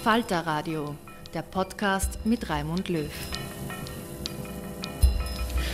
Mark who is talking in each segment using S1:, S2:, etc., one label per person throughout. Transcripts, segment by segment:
S1: Falter-Radio, der Podcast mit Raimund Löw.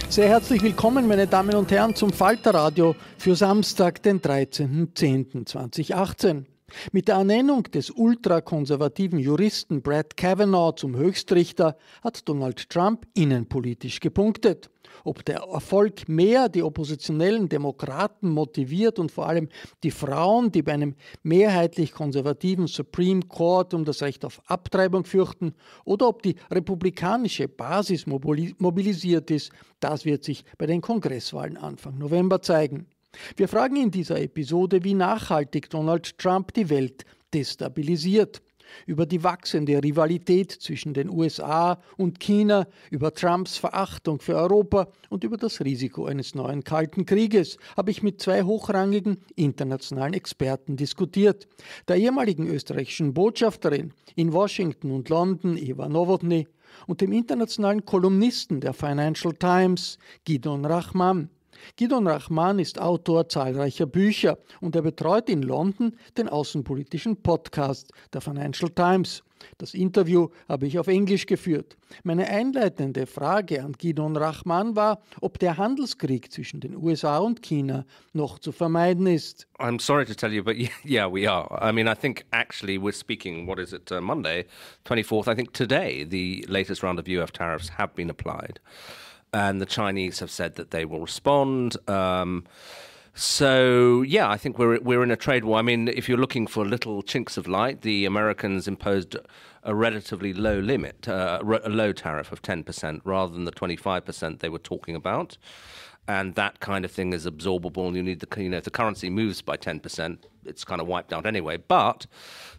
S2: Sehr herzlich willkommen, meine Damen und Herren, zum Falter-Radio für Samstag, den 13.10.2018. Mit der Ernennung des ultrakonservativen Juristen Brett Kavanaugh zum Höchstrichter hat Donald Trump innenpolitisch gepunktet. Ob der Erfolg mehr die oppositionellen Demokraten motiviert und vor allem die Frauen, die bei einem mehrheitlich konservativen Supreme Court um das Recht auf Abtreibung fürchten, oder ob die republikanische Basis mobilisiert ist, das wird sich bei den Kongresswahlen Anfang November zeigen. Wir fragen in dieser Episode, wie nachhaltig Donald Trump die Welt destabilisiert. Über die wachsende Rivalität zwischen den USA und China, über Trumps Verachtung für Europa und über das Risiko eines neuen kalten Krieges habe ich mit zwei hochrangigen internationalen Experten diskutiert. Der ehemaligen österreichischen Botschafterin in Washington und London, Eva Novotny, und dem internationalen Kolumnisten der Financial Times, Gideon Rachman. Gideon Rachman ist Autor zahlreicher Bücher und er betreut in London den außenpolitischen Podcast der Financial Times. Das Interview habe ich auf Englisch geführt. Meine einleitende Frage an Gideon Rachman war, ob der Handelskrieg zwischen den USA und China noch zu vermeiden ist.
S3: I'm sorry to tell you, but yeah, we are. I mean, I think actually we're speaking, what is it, Monday, 24th. I think today the latest round of UF tariffs have been applied. And the Chinese have said that they will respond. So, yeah, I think we're in a trade war. I mean, if you're looking for little chinks of light, the Americans imposed a relatively low limit, a low tariff of 10% rather than the 25% they were talking about. And that kind of thing is absorbable. And you need if the currency moves by 10%, it's kind of wiped out anyway. But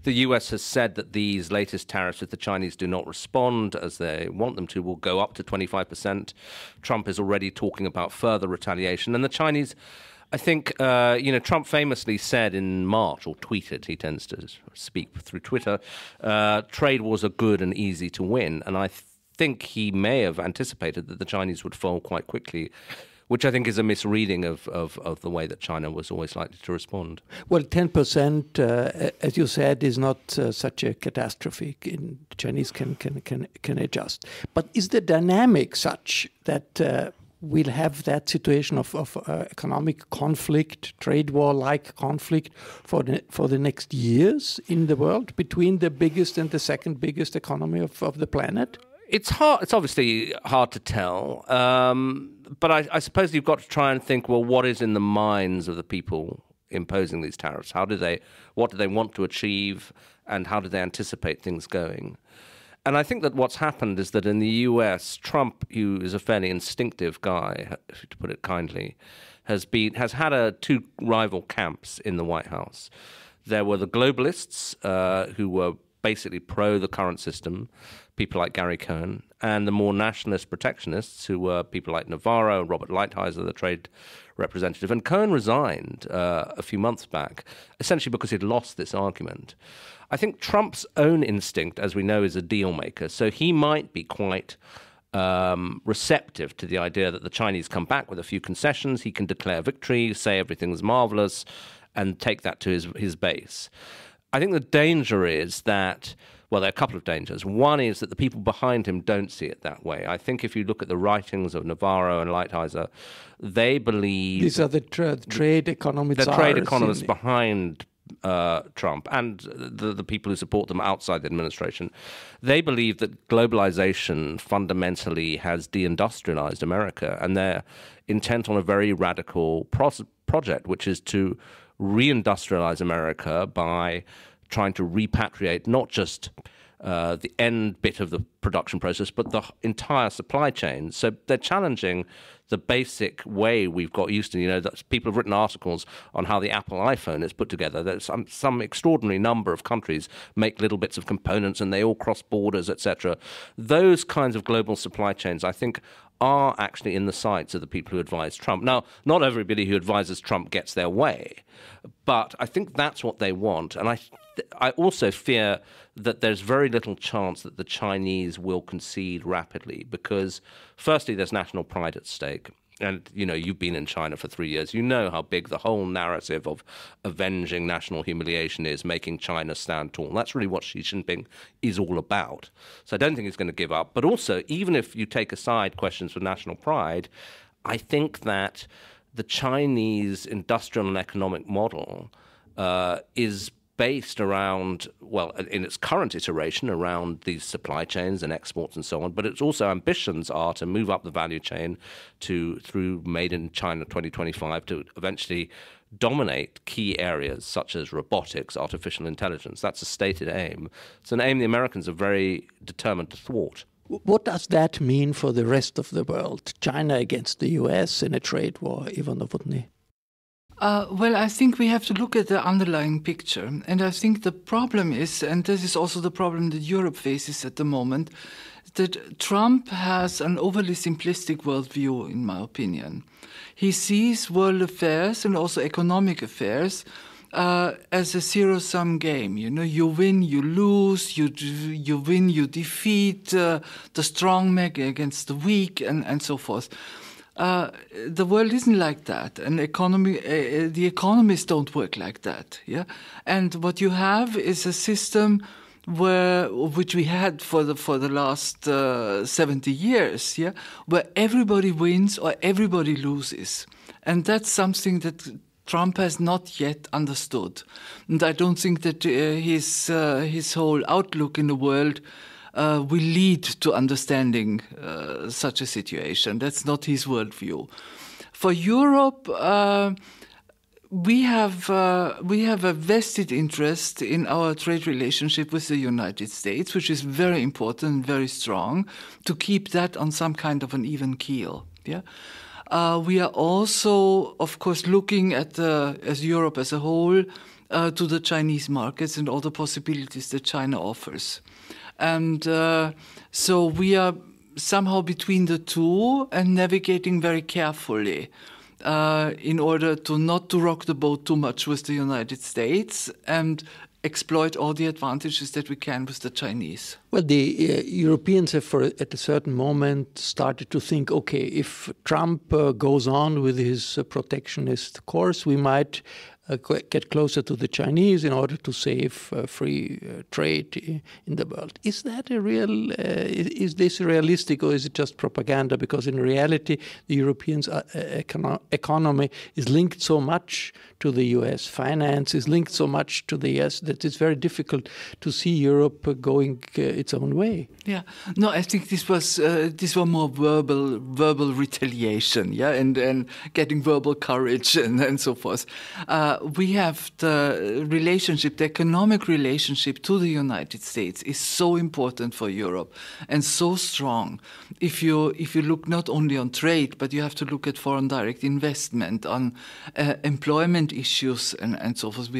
S3: the US has said that these latest tariffs, if the Chinese do not respond as they want them to, will go up to 25%. Trump is already talking about further retaliation. And the Chinese, I think, Trump famously said in March, or tweeted, he tends to speak through Twitter, trade wars are good and easy to win. And I think he may have anticipated that the Chinese would fall quite quickly, which I think is a misreading of the way that China was always likely to respond.
S2: Well, 10%, as you said, is not such a catastrophe. The Chinese can adjust. But is the dynamic such that we'll have that situation of economic conflict, trade war-like conflict for the next years in the world between the biggest and the second biggest economy of the planet?
S3: It's hard. It's obviously hard to tell, but I suppose you've got to try and think, well, what is in the minds of the people imposing these tariffs? What do they want to achieve, and how do they anticipate things going? And I think that what's happened is that in the US, Trump, who is a fairly instinctive guy, to put it kindly, has had two rival camps in the White House. There were the globalists who were basically pro the current system, people like Gary Cohn, and the more nationalist protectionists, who were people like Navarro, Robert Lighthizer, the trade representative. And Cohn resigned a few months back, essentially because he'd lost this argument. I think Trump's own instinct, as we know, is a deal maker, so he might be quite receptive to the idea that the Chinese come back with a few concessions. He can declare victory, say everything's marvelous, and take that to his base. I think the danger is that, well, there are a couple of dangers. One is that the people behind him don't see it that way. I think if you look at the writings of Navarro and Lighthizer, they believe...
S2: These are the trade economists.
S3: The trade economists behind Trump and the people who support them outside the administration. They believe that globalization fundamentally has deindustrialized America, and they're intent on a very radical project, which is to reindustrialize America by trying to repatriate not just the end bit of the production process, but the entire supply chain. So they're challenging the basic way we've got used to. That people have written articles on how the Apple iPhone is put together. There's some extraordinary number of countries make little bits of components and they all cross borders, etc. Those kinds of global supply chains, I think, are actually in the sights of the people who advise Trump. Now, not everybody who advises Trump gets their way, but I think that's what they want. And I also fear that there's very little chance that the Chinese will concede rapidly because, firstly, there's national pride at stake. and, you've been in China for 3 years. You know how big the whole narrative of avenging national humiliation is, making China stand tall. And that's really what Xi Jinping is all about. So I don't think he's going to give up. But also, even if you take aside questions of national pride, I think that the Chinese industrial and economic model is based around, well, in its current iteration, around these supply chains and exports and so on, but its also ambitions are to move up the value chain through Made in China 2025 to eventually dominate key areas such as robotics, artificial intelligence. That's a stated aim. It's an aim the Americans are very determined to thwart.
S2: What does that mean for the rest of the world? China against the US in a trade war, Eva Novotny?
S4: Well, I think we have to look at the underlying picture. And I think the problem is, and this is also the problem that Europe faces at the moment, that Trump has an overly simplistic worldview, in my opinion. He sees world affairs and also economic affairs as a zero-sum game. You win, you lose, you win, you defeat the strong man against the weak, and so forth. The world isn't like that, and the economies don't work like that. Yeah, and what you have is a system which we had for the last 70 years. Yeah, where everybody wins or everybody loses, and that's something that Trump has not yet understood, and I don't think that his whole outlook in the world will lead to understanding such a situation. That's not his worldview. For Europe, we have a vested interest in our trade relationship with the United States, which is very important, very strong, to keep that on some kind of an even keel. Yeah. We are also, of course, looking at as Europe as a whole to the Chinese markets and all the possibilities that China offers. And so we are somehow between the two and navigating very carefully in order not to rock the boat too much with the United States and exploit all the advantages that we can with the Chinese.
S2: Well, the Europeans have, at a certain moment, started to think, okay, if Trump goes on with his protectionist course, we might get closer to the Chinese in order to save free trade in the world. Is that is this realistic, or is it just propaganda? Because in reality, the Europeans' economy is linked so much to the US. Finance is linked so much to the US that it's very difficult to see Europe going its own way.
S4: Yeah, no, I think this were more verbal retaliation, yeah, and getting verbal courage and so forth. We have the economic relationship to the United States is so important for Europe and so strong. If you look not only on trade, but you have to look at foreign direct investment, on employment issues and so forth.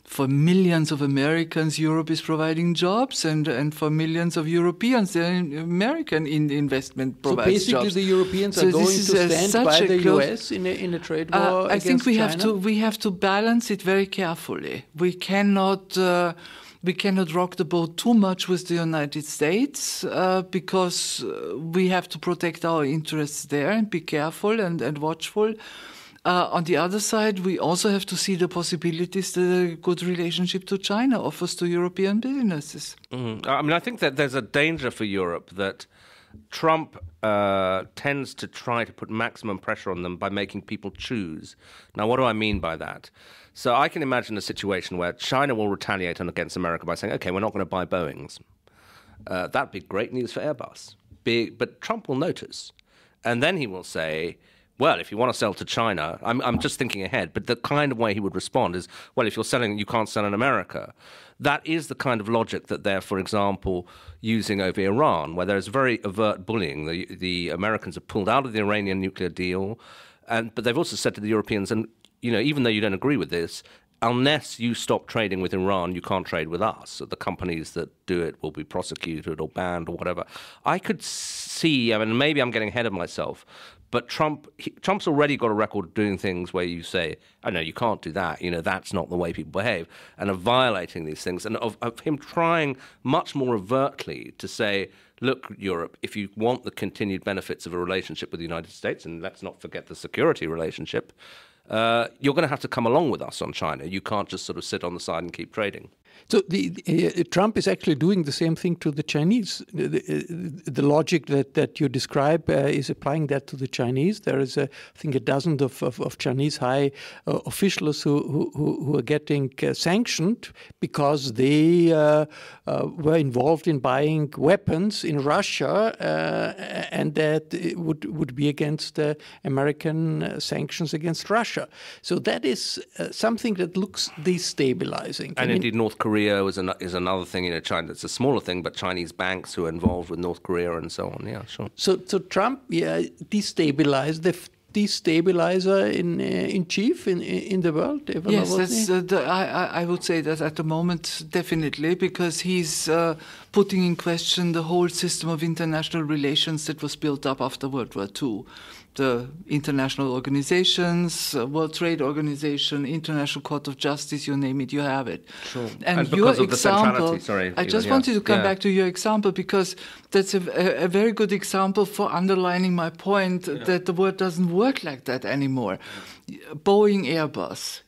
S4: For millions of Americans, Europe is providing jobs, and for millions of Europeans, the American investment provides jobs.
S2: So basically, the Europeans are going to stand by the US in a trade war
S4: I think
S2: against China?
S4: we have to balance it very carefully. We cannot rock the boat too much with the United States because we have to protect our interests there and be careful and watchful. On the other side, we also have to see the possibilities that a good relationship to China offers to European businesses.
S3: Mm-hmm. I mean, I think that there's a danger for Europe that Trump tends to try to put maximum pressure on them by making people choose. Now, what do I mean by that? So I can imagine a situation where China will retaliate against America by saying, okay, we're not going to buy Boeings. That'd be great news for Airbus. But Trump will notice. And then he will say, well, if you want to sell to China, I'm just thinking ahead, but the kind of way he would respond is, well, if you're selling, you can't sell in America. That is the kind of logic that they're, for example, using over Iran, where there's very overt bullying. The Americans have pulled out of the Iranian nuclear deal, but they've also said to the Europeans, and even though you don't agree with this, unless you stop trading with Iran, you can't trade with us. So the companies that do it will be prosecuted or banned or whatever. I could see, maybe I'm getting ahead of myself, but Trump's already got a record of doing things where you say, oh, no, you can't do that. That's not the way people behave, and of violating these things, and of him trying much more overtly to say, look, Europe, if you want the continued benefits of a relationship with the United States, and let's not forget the security relationship, you're going to have to come along with us on China. You can't just sort of sit on the side and keep trading.
S2: So Trump is actually doing the same thing to the Chinese. The logic that you describe is applying that to the Chinese. There is, I think, a dozen of Chinese high officials who are getting sanctioned because they were involved in buying weapons in Russia, and that would be against American sanctions against Russia. So that is something that looks destabilizing.
S3: And indeed, North Korea is another thing. China, it's a smaller thing, but Chinese banks who are involved with North Korea and so on. Yeah, sure.
S2: So Trump, destabilized the destabilizer in chief in the world. Eva Novotny?
S4: I would say that at the moment, definitely, because he's putting in question the whole system of international relations that was built up after World War II. The international organizations, World Trade Organization, International Court of Justice, you name it, you have it.
S3: Sure.
S4: And
S3: your
S4: example,
S3: the centrality, sorry.
S4: I just wanted to come back to your example because that's a very good example for underlining my point that the world doesn't work like that anymore. Boeing, Airbus,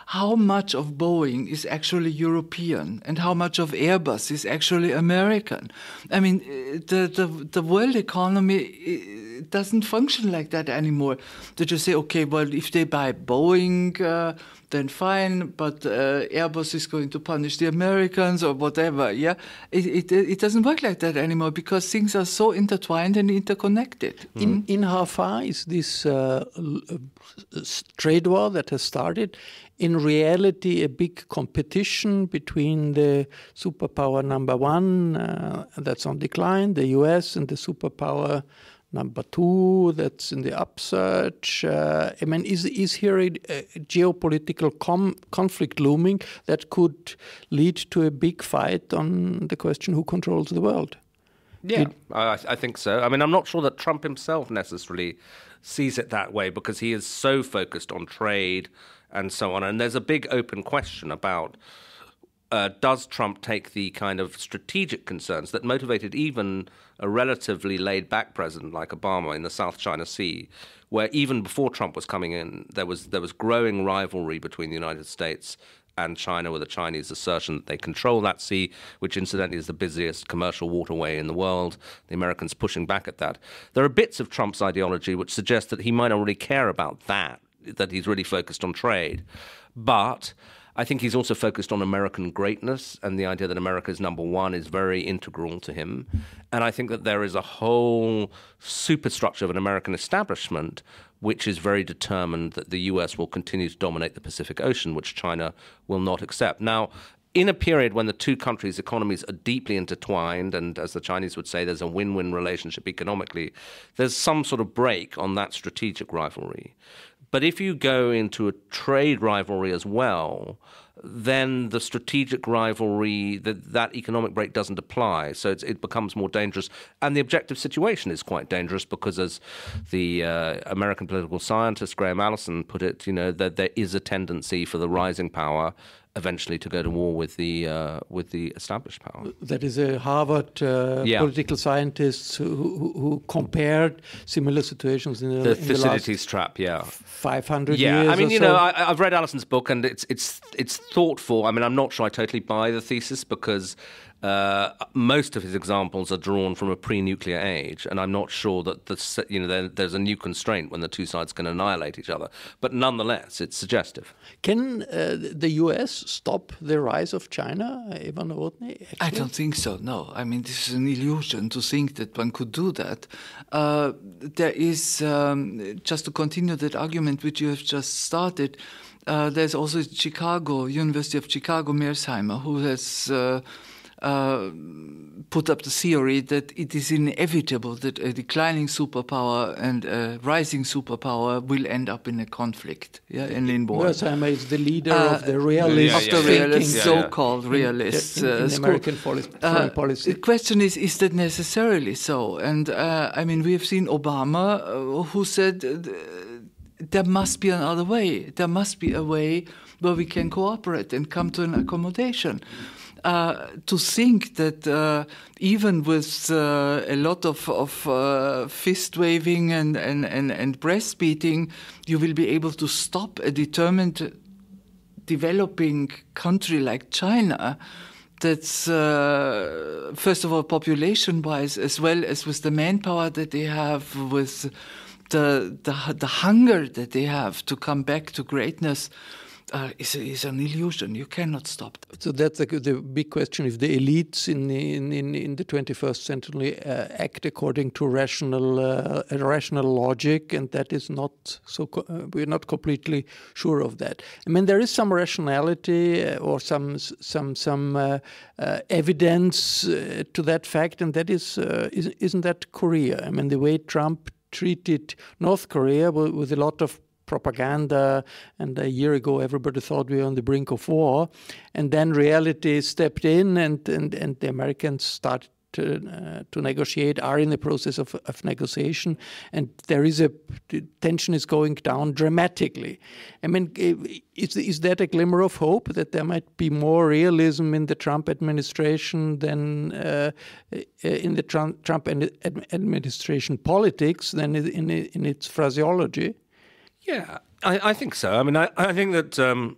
S4: how much of Boeing is actually European and how much of Airbus is actually American? I mean, the world economy doesn't function like that anymore. That you say, okay, well, if they buy Boeing, then fine, but Airbus is going to punish the Americans or whatever. It doesn't work like that anymore because things are so intertwined and interconnected.
S2: In how far is this trade war that has started in reality a big competition between the superpower number one that's on decline, the US, and the superpower number two that's in the upsurge? I mean, is here a geopolitical conflict looming that could lead to a big fight on the question who controls the world?
S3: Yeah, I think so. I mean, I'm not sure that Trump himself necessarily sees it that way because he is so focused on trade and so on. And there's a big open question about does Trump take the kind of strategic concerns that motivated even a relatively laid-back president like Obama in the South China Sea, where even before Trump was coming in, there was growing rivalry between the United States and China, with the Chinese assertion that they control that sea, which incidentally is the busiest commercial waterway in the world, the Americans pushing back at that. There are bits of Trump's ideology which suggest that he might not really care about that he's really focused on trade. But I think he's also focused on American greatness, and the idea that America is number one is very integral to him. And I think that there is a whole superstructure of an American establishment which is very determined that the US will continue to dominate the Pacific Ocean, which China will not accept. Now, in a period when the two countries' economies are deeply intertwined, and as the Chinese would say, there's a win-win relationship economically, there's some sort of break on that strategic rivalry. But if you go into a trade rivalry as well, then the strategic rivalry, that economic break doesn't apply. So it becomes more dangerous. And the objective situation is quite dangerous because, as the American political scientist Graham Allison put it, that there is a tendency for the rising power eventually to go to war with the established power.
S2: That is a Harvard political scientist who compared similar situations in the
S3: Thucydides trap.
S2: 500 years.
S3: Yeah, I mean,
S2: so.
S3: I've read Allison's book, and it's thoughtful. I mean, I'm not sure I totally buy the thesis because most of his examples are drawn from a pre-nuclear age, and I'm not sure that there's a new constraint when the two sides can annihilate each other. But nonetheless, it's suggestive.
S2: Can the U.S. stop the rise of China, Eva Novotny?
S4: I don't think so, no. I mean, this is an illusion to think that one could do that. There is, just to continue that argument which you have just started, there's also University of Chicago, Mearsheimer, who has put up the theory that it is inevitable that a declining superpower and a rising superpower will end up in a conflict, in war.
S2: Mearsheimer is the leader of the realist,
S4: so-called realists.
S2: In American foreign policy.
S4: The question is that necessarily so? And I mean, we have seen Obama who said there must be another way. There must be a way where we can cooperate and come to an accommodation. to think that even with a lot of fist waving and breast beating, you will be able to stop a determined developing country like China, that's first of all population-wise, as well as with the manpower that they have, with the hunger that they have to come back to greatness, is an illusion. You cannot stop that.
S2: So that's the big question: if the elites in the 21st century act according to rational logic, and that is not so. We're not completely sure of that. I mean, there is some rationality or some evidence to that fact, and that isn't that Korea? I mean, the way Trump treated North Korea with a lot of propaganda, and a year ago everybody thought we were on the brink of war, and then reality stepped in, and the Americans started to negotiate, are in the process of negotiation, and the tension is going down dramatically. I mean, is that a glimmer of hope that there might be more realism in the Trump administration than in the Trump administration politics than in its phraseology?
S3: Yeah, I think so. I mean, I think that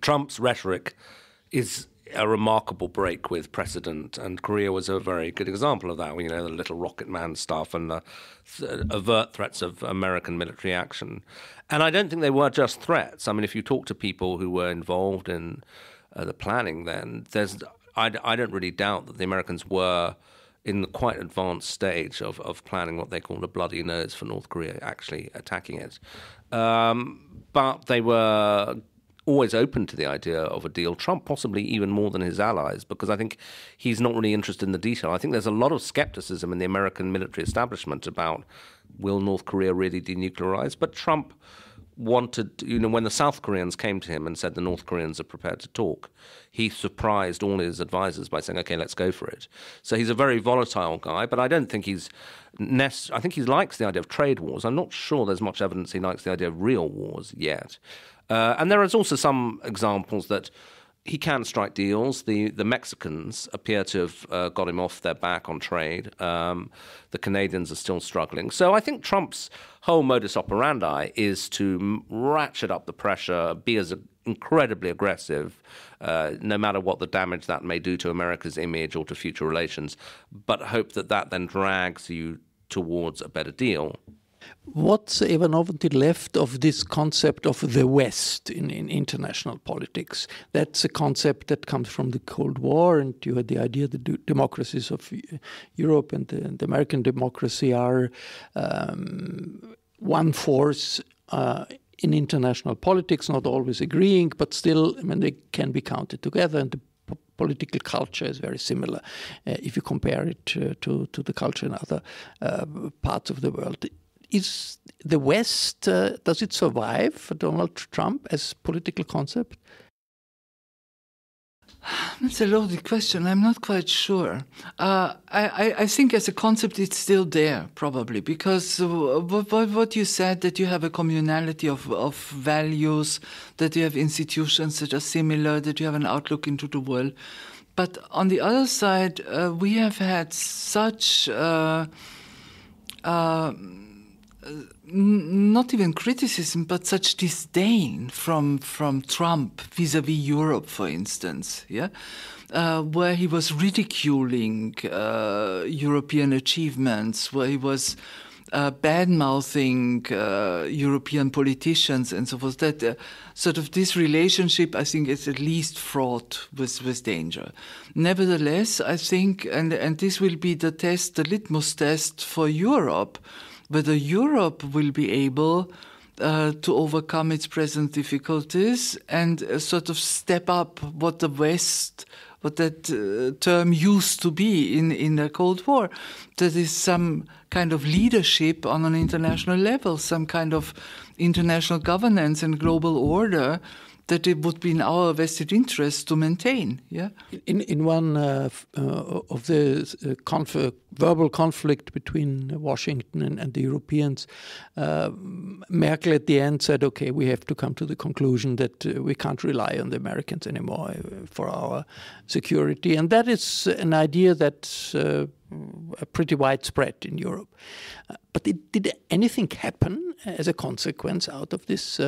S3: Trump's rhetoric is a remarkable break with precedent, and Korea was a very good example of that. You know, the little rocket man stuff and the overt threats of American military action. And I don't think they were just threats. I mean, if you talk to people who were involved in the planning then, I don't really doubt that the Americans were in the quite advanced stage of planning what they called a bloody nose for North Korea, actually attacking it. But they were always open to the idea of a deal. Trump possibly even more than his allies, because I think he's not really interested in the detail. I think there's a lot of skepticism in the American military establishment about will North Korea really denuclearize? But Trump wanted, when the South Koreans came to him and said the North Koreans are prepared to talk, he surprised all his advisors by saying, okay, let's go for it. So he's a very volatile guy, but I don't think I think he likes the idea of trade wars. I'm not sure there's much evidence he likes the idea of real wars yet. And there is also some examples that he can strike deals. The Mexicans appear to have got him off their back on trade. The Canadians are still struggling. So I think Trump's whole modus operandi is to ratchet up the pressure, be as incredibly aggressive, no matter what the damage that may do to America's image or to future relations, but hope that then drags you towards a better deal.
S2: What's Eva Novotny left of this concept of the West in international politics? That's a concept that comes from the Cold War, and you had the idea that democracies of Europe and the American democracy are one force in international politics, not always agreeing, but still, I mean, they can be counted together, and the political culture is very similar if you compare it to the culture in other parts of the world. Is the West, does it survive for Donald Trump as political concept?
S4: That's a loaded question. I'm not quite sure. I think as a concept it's still there, probably, because what you said, that you have a communality of values, that you have institutions that are similar, that you have an outlook into the world. But on the other side, we have had such not even criticism, but such disdain from Trump vis-à-vis Europe, for instance, where he was ridiculing European achievements, where he was bad-mouthing European politicians and so forth. That sort of this relationship, I think, is at least fraught with danger. Nevertheless, I think, and this will be the litmus test for Europe, whether Europe will be able to overcome its present difficulties and sort of step up what the West, what that term used to be in the Cold War. That is some kind of leadership on an international level, some kind of international governance and global order that it would be in our vested interest to maintain. Yeah.
S2: In one of the verbal conflict between Washington and the Europeans, Merkel at the end said, "Okay, we have to come to the conclusion that we can't rely on the Americans anymore for our security," and that is an idea that's pretty widespread in Europe. But did anything happen as a consequence out of this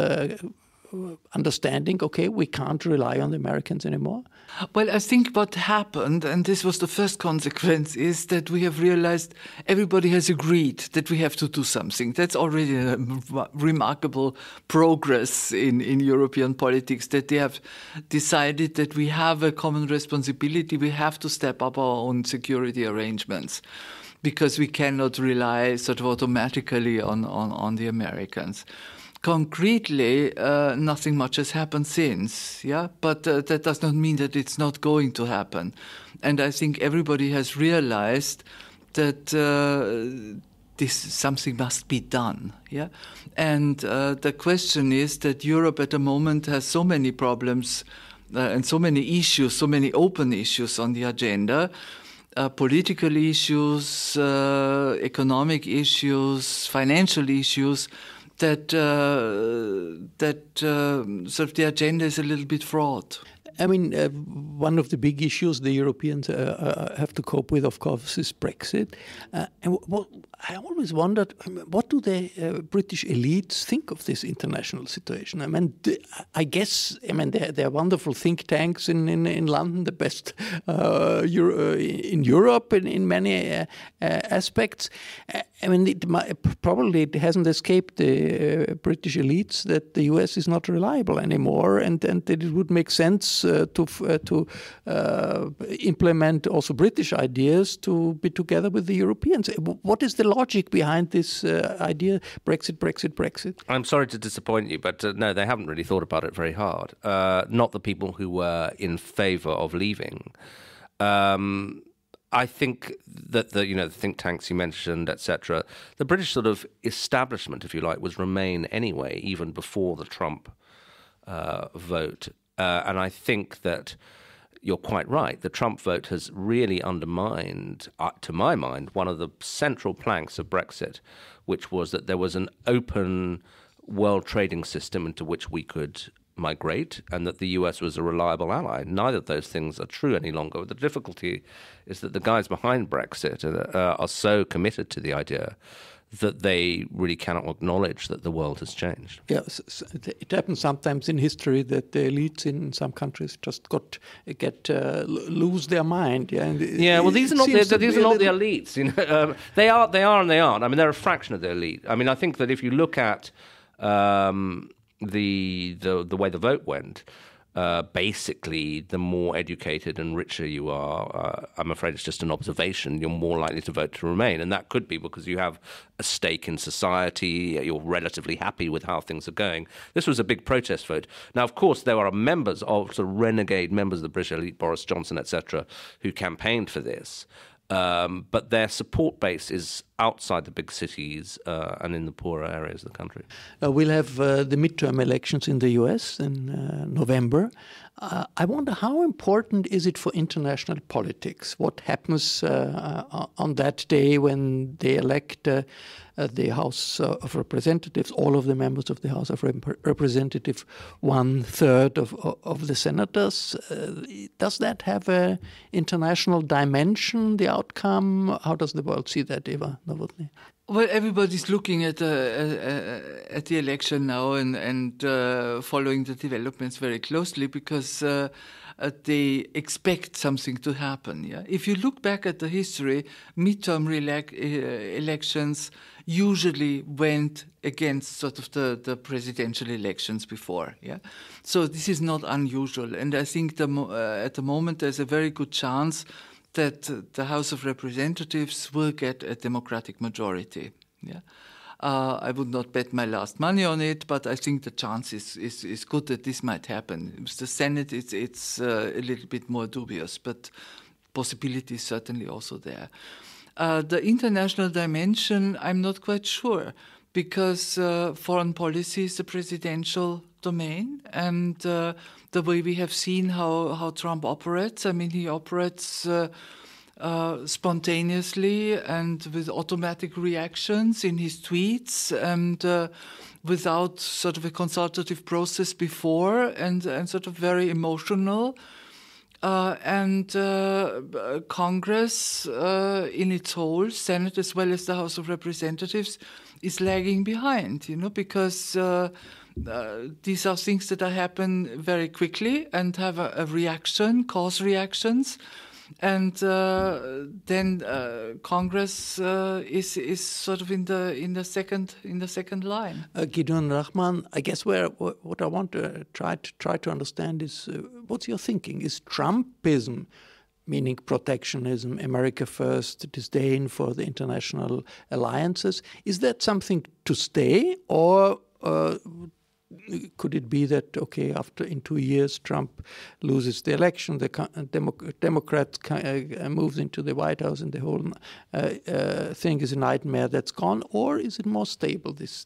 S2: understanding, okay, we can't rely on the Americans anymore?
S4: Well, I think what happened, and this was the first consequence, is that we have realized everybody has agreed that we have to do something. That's already a remarkable progress in European politics, that they have decided that we have a common responsibility. We have to step up our own security arrangements because we cannot rely sort of automatically on the Americans. Concretely, nothing much has happened since, yeah? But that does not mean that it's not going to happen. And I think everybody has realized that something must be done, yeah? And the question is that Europe at the moment has so many problems and so many issues, so many open issues on the agenda, political issues, economic issues, financial issues, that sort of the agenda is a little bit fraught.
S2: I mean, one of the big issues the Europeans have to cope with, of course, is Brexit. And I always wondered, what do the British elites think of this international situation? I mean, I guess, there are wonderful think tanks in London, the best in Europe in many aspects. I mean, it hasn't escaped the British elites that the US is not reliable anymore, and that it would make sense to implement also British ideas to be together with the Europeans. What is the logic behind this idea, Brexit?
S3: I'm sorry to disappoint you, but no, they haven't really thought about it very hard. Not the people who were in favour of leaving. I think that the think tanks you mentioned, etc., the British sort of establishment, if you like, was Remain anyway, even before the Trump vote. And I think that you're quite right. The Trump vote has really undermined, to my mind, one of the central planks of Brexit, which was that there was an open world trading system into which we could migrate, and that the US was a reliable ally. Neither of those things are true any longer. The difficulty is that the guys behind Brexit are so committed to the idea that they really cannot acknowledge that the world has changed.
S2: Yes, it happens sometimes in history that the elites in some countries just lose their mind. Yeah,
S3: well, these are not the elites. They are and they aren't. I mean, they're a fraction of the elite. I mean, I think that if you look at the way the vote went, basically, the more educated and richer you are, I'm afraid it's just an observation, you're more likely to vote to Remain. And that could be because you have a stake in society, you're relatively happy with how things are going. This was a big protest vote. Now, of course, there are members of sort of renegade members of the British elite, Boris Johnson, etc., who campaigned for this. But their support base is outside the big cities and in the poorer areas of the country.
S2: We'll have the midterm elections in the US in November. I wonder, how important is it for international politics? What happens on that day when they elect the House of Representatives, all of the members of the House of Representatives, 1/3 of the senators? Does that have an international dimension, the outcome? How does the world see that, Eva Novotny?
S4: Well, everybody's looking at the election now and following the developments very closely because they expect something to happen. Yeah, if you look back at the history, midterm elections usually went against sort of the presidential elections before. Yeah, so this is not unusual, and I think at the moment there's a very good chance that the House of Representatives will get a democratic majority. Yeah, I would not bet my last money on it, but I think the chance is good that this might happen. With the Senate, it's a little bit more dubious, but possibility is certainly also there. The international dimension, I'm not quite sure, because foreign policy is the presidential domain, and the way we have seen how Trump operates, I mean, he operates spontaneously and with automatic reactions in his tweets, and without sort of a consultative process before, and sort of very emotional. And Congress in its whole, Senate as well as the House of Representatives, is lagging behind, because these are things that happen very quickly and have a reaction, cause reactions. And then Congress is sort of in the second line.
S2: Gideon Rachman, I guess what I want to try to understand is what's your thinking? Is Trumpism, meaning protectionism, America first, disdain for the international alliances, is that something to stay, or could it be that, okay, in 2 years Trump loses the election, the Democrat moves into the White House, and the whole thing is a nightmare that's gone? Or is it more stable, this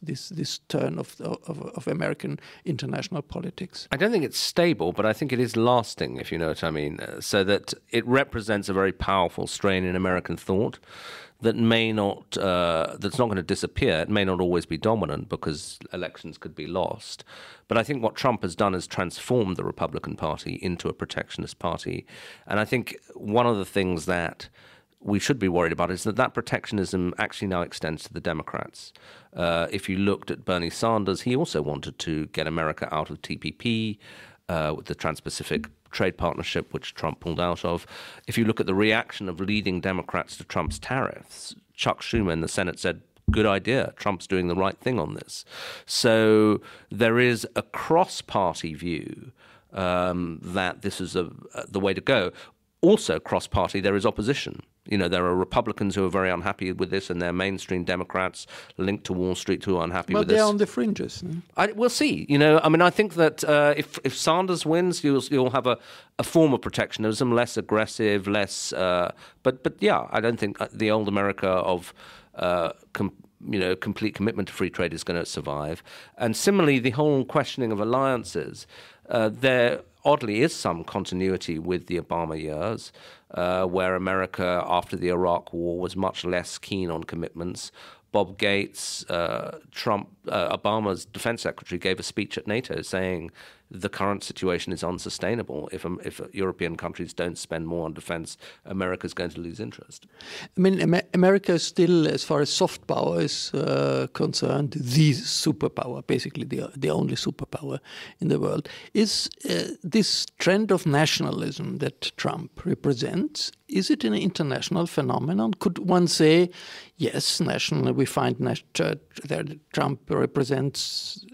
S2: turn of American international politics?
S3: I don't think it's stable, but I think it is lasting, if you know what I mean. So that it represents a very powerful strain in American thought that that's not going to disappear. It may not always be dominant because elections could be lost. But I think what Trump has done is transformed the Republican Party into a protectionist party. And I think one of the things that we should be worried about is that protectionism actually now extends to the Democrats. If you looked at Bernie Sanders, he also wanted to get America out of TPP, with the Trans-Pacific Trade Partnership, which Trump pulled out of. If you look at the reaction of leading Democrats to Trump's tariffs, Chuck Schumer in the Senate said, good idea, Trump's doing the right thing on this. So there is a cross-party view that this is the way to go. Also cross-party, there is opposition. There are Republicans who are very unhappy with this, and there are mainstream Democrats linked to Wall Street who are unhappy with this.
S2: But they're on the fringes.
S3: We'll see. I think that if Sanders wins, you'll have a form of protectionism, less aggressive, less. But yeah, I don't think the old America of complete commitment to free trade is going to survive. And similarly, the whole questioning of alliances, there oddly is some continuity with the Obama years, where America, after the Iraq War, was much less keen on commitments. Bob Gates, Obama's defense secretary, gave a speech at NATO saying the current situation is unsustainable. If European countries don't spend more on defense, America's going to lose interest.
S2: I mean, America is still, as far as soft power is concerned, the superpower, basically the only superpower in the world. Is this trend of nationalism that Trump represents, is it an international phenomenon? Could one say, yes, we find that Trump represents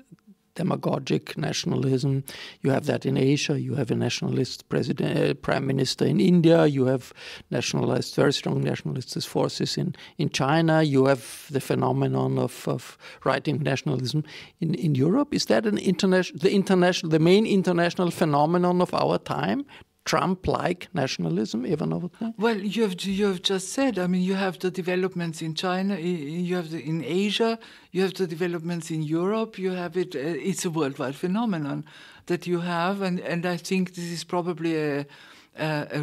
S2: demagogic nationalism. You have that in Asia. You have a nationalist prime minister in India. You have very strong nationalist forces in China. You have the phenomenon of right-wing nationalism in Europe. Is that the main international phenomenon of our time? Trump-like nationalism, Eva Novotny?
S4: Well, you have just said. I mean, you have the developments in China, you have in Asia, you have the developments in Europe. You have it. It's a worldwide phenomenon that you have, and I think this is probably a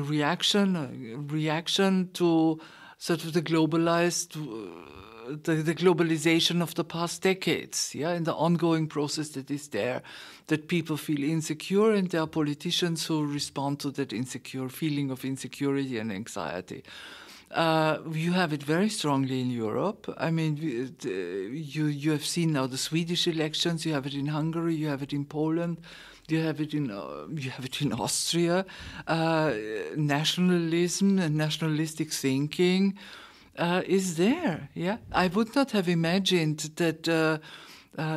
S4: reaction to sort of the globalization of the past decades, and the ongoing process that is there, that people feel insecure, and there are politicians who respond to that feeling of insecurity and anxiety. You have it very strongly in Europe. I mean, you have seen now the Swedish elections. You have it in Hungary. You have it in Poland. You have it in Austria. Nationalism and nationalistic thinking is there. Yeah, I would not have imagined that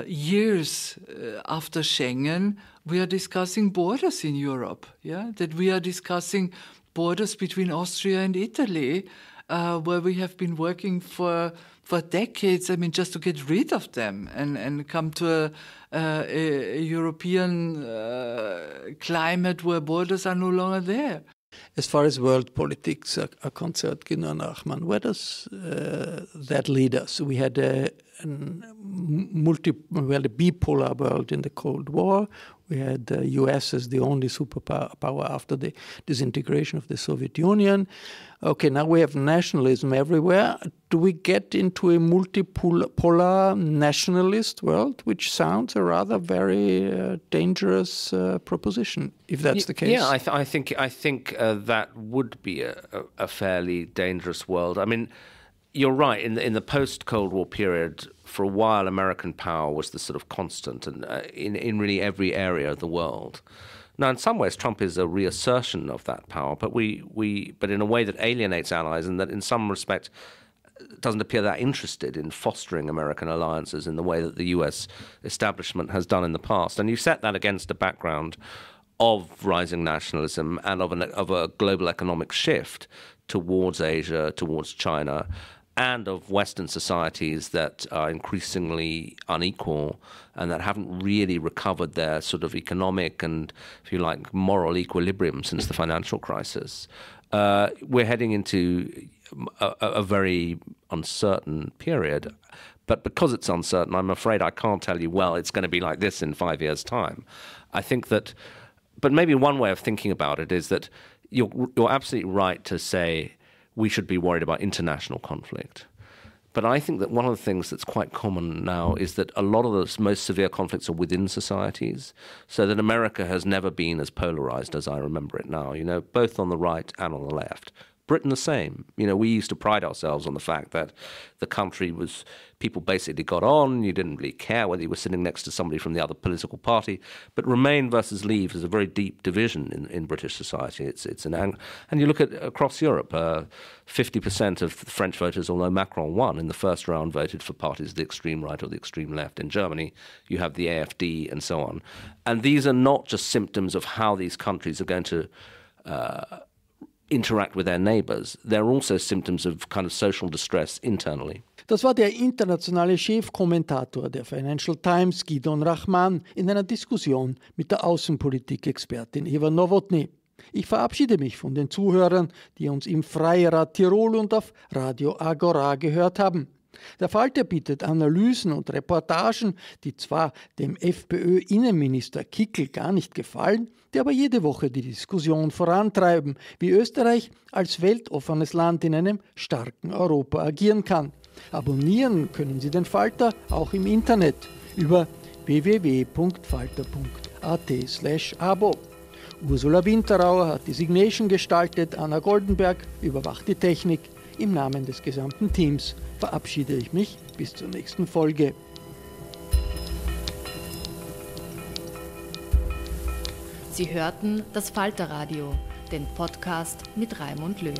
S4: years after Schengen, we are discussing borders in Europe. Yeah, that we are discussing borders between Austria and Italy, where we have been working for decades. I mean, just to get rid of them and come to a European climate where borders are no longer there.
S2: As far as world politics are concerned, Gideon Rachman, where does that lead us? We had a bipolar world in the Cold War. We had the US as the only superpower after the disintegration of the Soviet Union. Okay, now we have nationalism everywhere. Do we get into a multipolar nationalist world, which sounds a rather very dangerous proposition, if that's the case?
S3: Yeah, I think that would be a fairly dangerous world. I mean, you're right. In the post-Cold War period, for a while, American power was the sort of constant, and in really every area of the world. Now, in some ways, Trump is a reassertion of that power, but but in a way that alienates allies, and that in some respect doesn't appear that interested in fostering American alliances in the way that the U.S. establishment has done in the past. And you set that against a background of rising nationalism and of a global economic shift towards Asia, towards China, and of Western societies that are increasingly unequal and that haven't really recovered their sort of economic and, if you like, moral equilibrium since the financial crisis. We're heading into a very uncertain period. But because it's uncertain, I'm afraid I can't tell you, well, it's going to be like this in 5 years' time. I think that, but maybe one way of thinking about it is that you're absolutely right to say we should be worried about international conflict. But I think that one of the things that's quite common now is that a lot of the most severe conflicts are within societies, so that America has never been as polarized as I remember it now, both on the right and on the left. Britain the same. We used to pride ourselves on the fact that the country was, people basically got on, you didn't really care whether you were sitting next to somebody from the other political party, but Remain versus Leave is a very deep division in British society. It's an and you look at across Europe, 50% of the French voters, although Macron won in the first round, voted for parties of the extreme right or the extreme left. In Germany, you have the AfD and so on. And these are not just symptoms of how these countries are going to interact with their neighbors. They're also symptoms of kind of social distress internally.
S2: Das war der internationale Chefkommentator der Financial Times, Gideon Rachman, in einer Diskussion mit der Außenpolitikexpertin Eva Novotny. Ich verabschiede mich von den Zuhörern, die uns im Freirad Tirol und auf Radio Agora gehört haben. Der Falter bietet Analysen und Reportagen, die zwar dem FPÖ-Innenminister Kickl gar nicht gefallen, die aber jede Woche die Diskussion vorantreiben, wie Österreich als weltoffenes Land in einem starken Europa agieren kann. Abonnieren können Sie den Falter auch im Internet über www.falter.at/abo. Ursula Winterauer hat die Signation gestaltet, Anna Goldenberg überwacht die Technik. Im Namen des gesamten Teams verabschiede ich mich bis zur nächsten Folge.
S1: Sie hörten das Falterradio, den Podcast mit Raimund Löw.